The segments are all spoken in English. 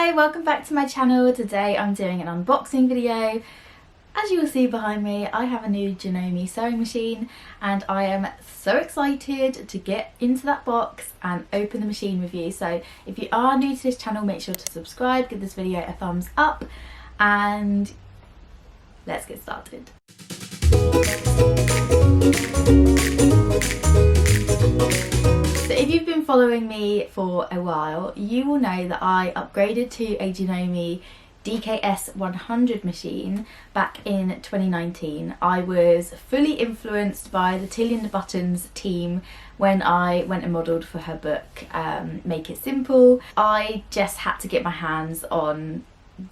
Hi, welcome back to my channel. Today I'm doing an unboxing video. As you will see behind me, I have a new Janome sewing machine and I am so excited to get into that box and open the machine with you. So if you are new to this channel, make sure to subscribe, give this video a thumbs up, and let's get started. So if you've been following me for a while, you will know that I upgraded to a Janome DKS100 machine back in 2019. I was fully influenced by the Tilly and the Buttons team when I went and modelled for her book, Make It Simple. I just had to get my hands on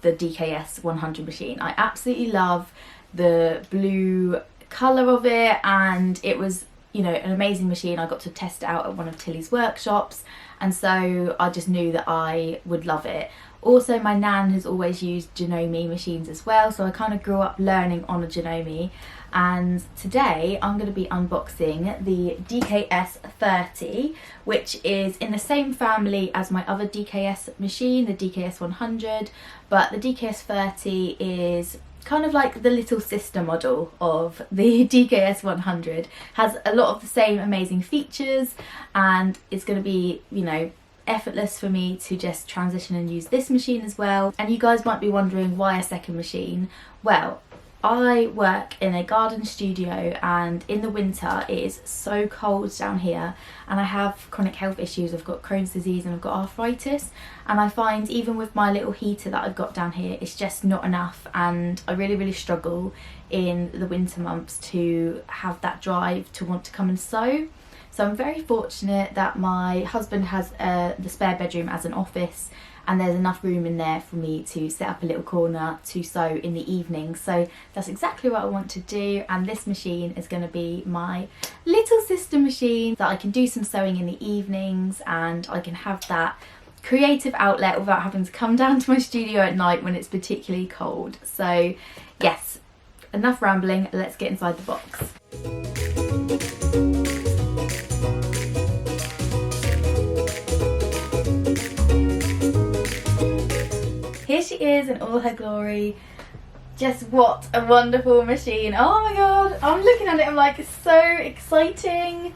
the DKS100 machine. I absolutely love the blue colour of it, and it was, you know, an amazing machine. I got to test it out at one of Tilly's workshops, and so I just knew that I would love it. Also, my nan has always used Janome machines as well, so I kind of grew up learning on a Janome, and today I'm going to be unboxing the DKS30, which is in the same family as my other DKS machine, the DKS100, but the DKS30 is kind of like the little sister model of the DKS100. Has a lot of the same amazing features, and it's going to be, you know, effortless for me to just transition and use this machine as well. And you guys might be wondering, why a second machine? Well, I work in a garden studio, and in the winter it is so cold down here, and I have chronic health issues. I've got Crohn's disease and I've got arthritis, and I find even with my little heater that I've got down here, it's just not enough, and I really struggle in the winter months to have that drive to want to come and sew. So I'm very fortunate that my husband has the spare bedroom as an office, and there's enough room in there for me to set up a little corner to sew in the evening. So that's exactly what I want to do, and this machine is going to be my little sister machine that I can do some sewing in the evenings, and I can have that creative outlet without having to come down to my studio at night when it's particularly cold. So yes, enough rambling, let's get inside the box. Here she is in all her glory. Just what a wonderful machine. Oh my god, I'm looking at it, I'm like, it's so exciting.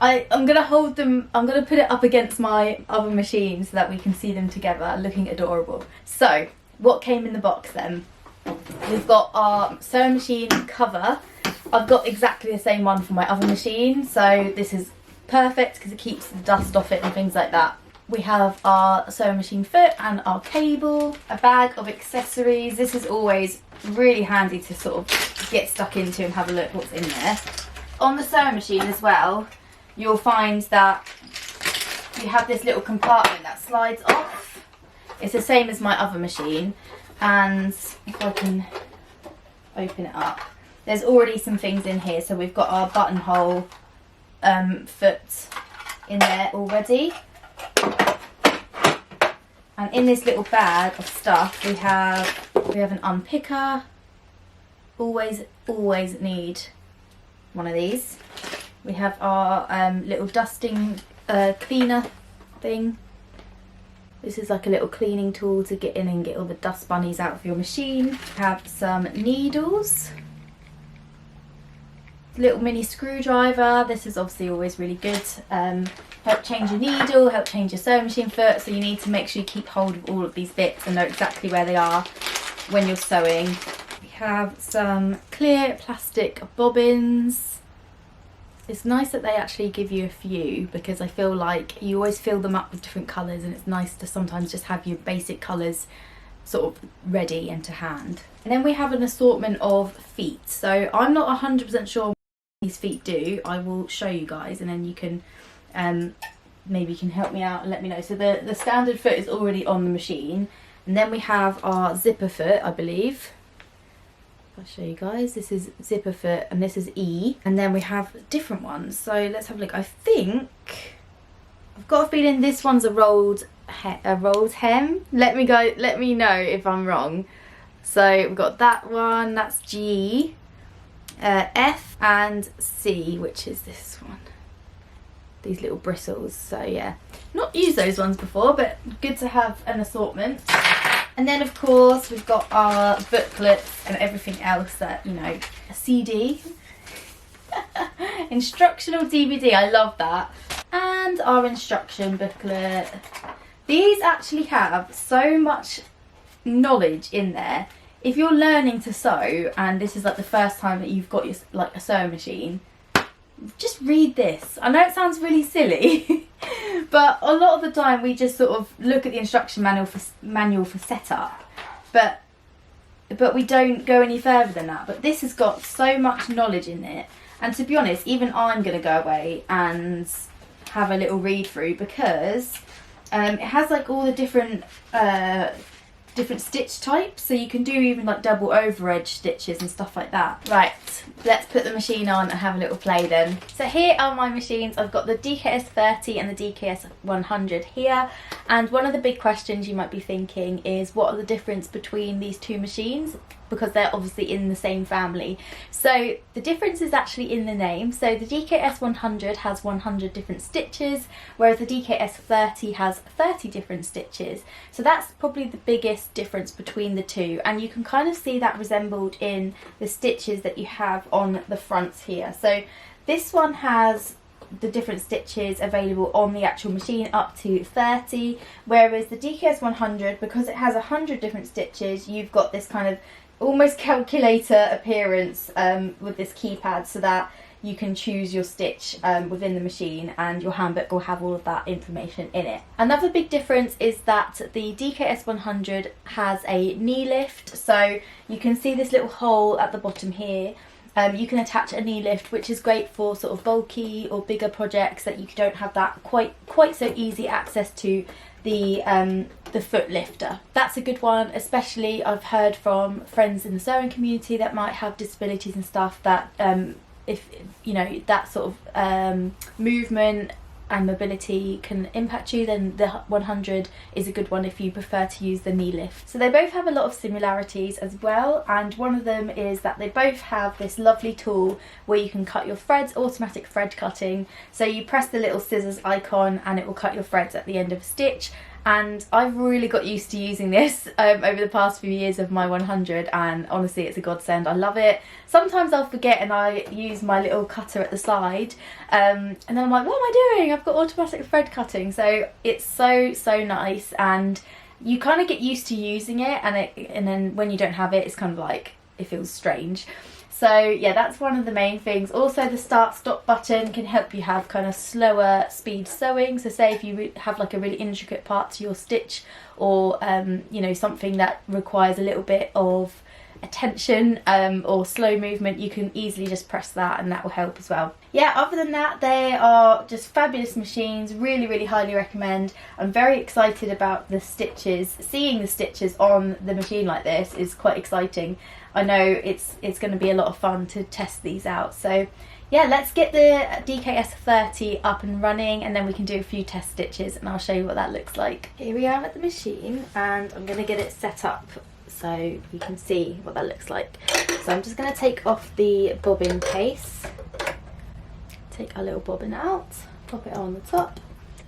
I'm gonna hold them, I'm gonna put it up against my other machine so that we can see them together looking adorable. So what came in the box then? We've got our sewing machine cover. I've got exactly the same one for my other machine, so this is perfect because it keeps the dust off it and things like that. We have our sewing machine foot and our cable, a bag of accessories. This is always really handy to sort of get stuck into and have a look what's in there. On the sewing machine as well, you'll find that you have this little compartment that slides off. It's the same as my other machine, and if I can open it up, there's already some things in here. So we've got our buttonhole foot in there already. And in this little bag of stuff we have an unpicker. Always need one of these. We have our little dusting cleaner thing. This is like a little cleaning tool to get in and get all the dust bunnies out of your machine. We have some needles. Little mini screwdriver. This is obviously always really good. Help change your needle, help change your sewing machine foot, so you need to make sure you keep hold of all of these bits and know exactly where they are when you're sewing. We have some clear plastic bobbins. It's nice that they actually give you a few, because I feel like you always fill them up with different colours, and it's nice to sometimes just have your basic colours sort of ready and to hand. And then we have an assortment of feet. So I'm not 100% sure what these feet do. I will show you guys, and then you can maybe you can help me out and let me know. So the standard foot is already on the machine, and then we have our zipper foot, I believe. I'll show you guys. This is zipper foot and this is E, and then we have different ones. So let's have a look. I think I've got a feeling this one's a rolled hem. Let me know if I'm wrong. So we've got that one, that's G, F and C, which is this one. These little bristles. So yeah, not used those ones before, but good to have an assortment. And then of course we've got our booklets and everything else that, you know, a CD. Instructional DVD, I love that. And our instruction booklet. These actually have so much knowledge in there. If you're learning to sew and this is like the first time that you've got your, like, a sewing machine, just read this. I know it sounds really silly, but a lot of the time we just sort of look at the instruction manual for setup, but we don't go any further than that. But this has got so much knowledge in it, and to be honest, even I'm going to go away and have a little read through, because it has like all the different stitch types, so you can do even like double over edge stitches and stuff like that. Right, let's put the machine on and have a little play then. So here are my machines. I've got the DKS30 and the DKS100 here, and one of the big questions you might be thinking is, what are the difference between these two machines, because they're obviously in the same family. So the difference is actually in the name. So the DKS100 has 100 different stitches, whereas the DKS30 has 30 different stitches. So that's probably the biggest difference between the two, and you can kind of see that resembled in the stitches that you have on the fronts here. So this one has the different stitches available on the actual machine up to 30, whereas the DKS100, because it has 100 different stitches, you've got this kind of almost calculator appearance with this keypad, so that you can choose your stitch within the machine, and your handbook will have all of that information in it. Another big difference is that the DKS100 has a knee lift, so you can see this little hole at the bottom here. You can attach a knee lift, which is great for sort of bulky or bigger projects that you don't have that quite so easy access to the foot lifter. That's a good one, especially I've heard from friends in the sewing community that might have disabilities and stuff, that if you know that sort of movement and mobility can impact you, then the 100 is a good one if you prefer to use the knee lift. So they both have a lot of similarities as well, and one of them is that they both have this lovely tool where you can cut your threads, automatic thread cutting. So you press the little scissors icon and it will cut your threads at the end of a stitch. And I've really got used to using this over the past few years of my 100, and honestly it's a godsend. I love it. Sometimes I'll forget and I use my little cutter at the side, and then I'm like, what am I doing? I've got automatic thread cutting. So it's so nice, and you kind of get used to using it, and then when you don't have it, it's kind of like, it feels strange. So yeah, that's one of the main things. Also, the start stop button can help you have kind of slower speed sewing. So say if you have like a really intricate part to your stitch, or you know, something that requires a little bit of attention or slow movement, you can easily just press that and that will help as well. Yeah, other than that, they are just fabulous machines. Really highly recommend. I'm very excited about the stitches. Seeing the stitches on the machine like this is quite exciting. I know it's going to be a lot of fun to test these out. So yeah, let's get the DKS30 up and running, and then we can do a few test stitches and I'll show you what that looks like. Here we are at the machine, and I'm going to get it set up so you can see what that looks like. So I'm just going to take off the bobbin case, take our little bobbin out, pop it on the top,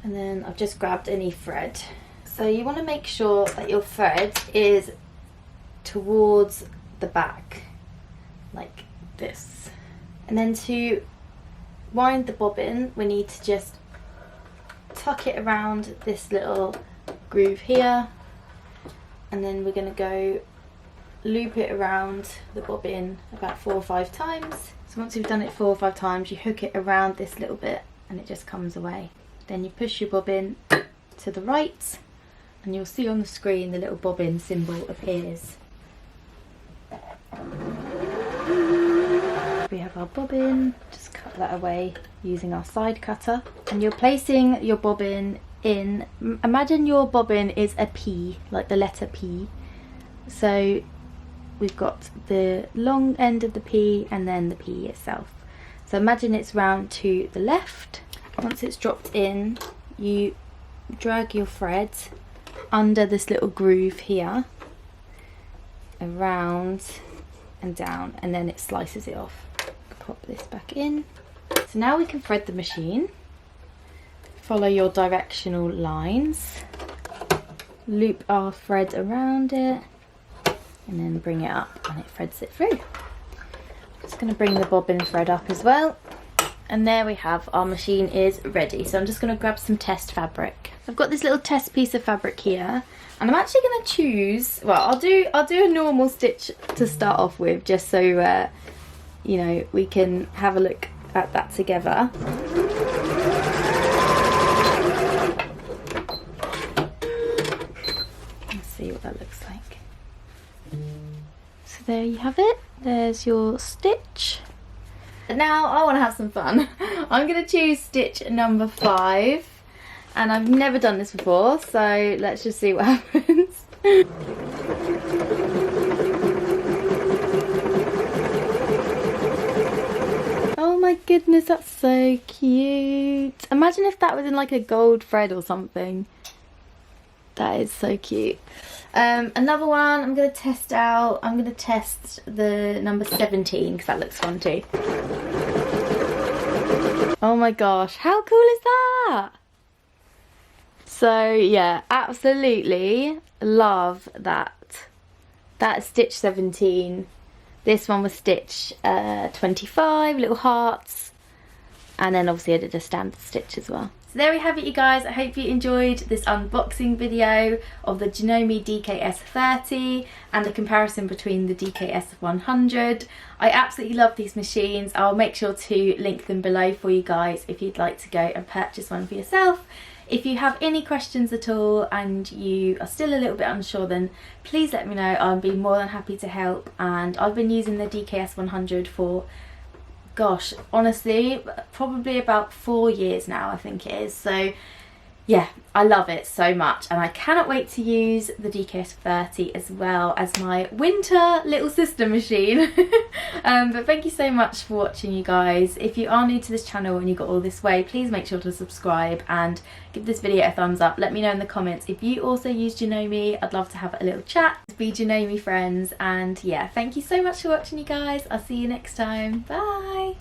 and then I've just grabbed any thread. So you want to make sure that your thread is towards the back, like this. And then to wind the bobbin, we need to just tuck it around this little groove here, and then we're going to go loop it around the bobbin about 4 or 5 times. So once you've done it 4 or 5 times, you hook it around this little bit and it just comes away. Then you push your bobbin to the right, and you'll see on the screen the little bobbin symbol appears. We have our bobbin, just cut that away using our side cutter, and you're placing your bobbin in, imagine your bobbin is a P, like the letter P. So we've got the long end of the P and then the P itself. So imagine it's round to the left. Once it's dropped in, you drag your thread under this little groove here, around and down, and then it slices it off. Pop this back in. So now we can thread the machine. Follow your directional lines. loop our thread around it and then bring it up and it threads it through. Just going to bring the bobbin thread up as well. And there we have, our machine is ready. So I'm just going to grab some test fabric. I've got this little test piece of fabric here, and I'm actually going to choose, well, I'll do a normal stitch to start off with, just so you know, we can have a look at that together. Let's see what that looks like. So there you have it. There's your stitch. Now I want to have some fun. I'm going to choose stitch number 5, and I've never done this before, so let's just see what happens. Oh my goodness, that's so cute. Imagine if that was in like a gold thread or something. That is so cute. Another one I'm going to test out. I'm going to test the number 17 because that looks fun too. Oh my gosh, how cool is that? So yeah, absolutely love that. That's stitch 17. This one was stitch 25, little hearts. And then obviously I did a standard stitch as well. So there we have it, you guys. I hope you enjoyed this unboxing video of the Janome DKS30 and the comparison between the DKS100. I absolutely love these machines. I'll make sure to link them below for you guys if you'd like to go and purchase one for yourself. If you have any questions at all and you are still a little bit unsure, then please let me know. I'll be more than happy to help. And I've been using the DKS100 for, gosh, honestly, probably about 4 years now, I think it is. So yeah, I love it so much, and I cannot wait to use the DKS30 as well as my winter little sister machine. But thank you so much for watching, you guys. If you are new to this channel and you got all this way, please make sure to subscribe and give this video a thumbs up. Let me know in the comments if you also use Janome. I'd love to have a little chat. Be Janome friends. And yeah, thank you so much for watching, you guys. I'll see you next time. Bye.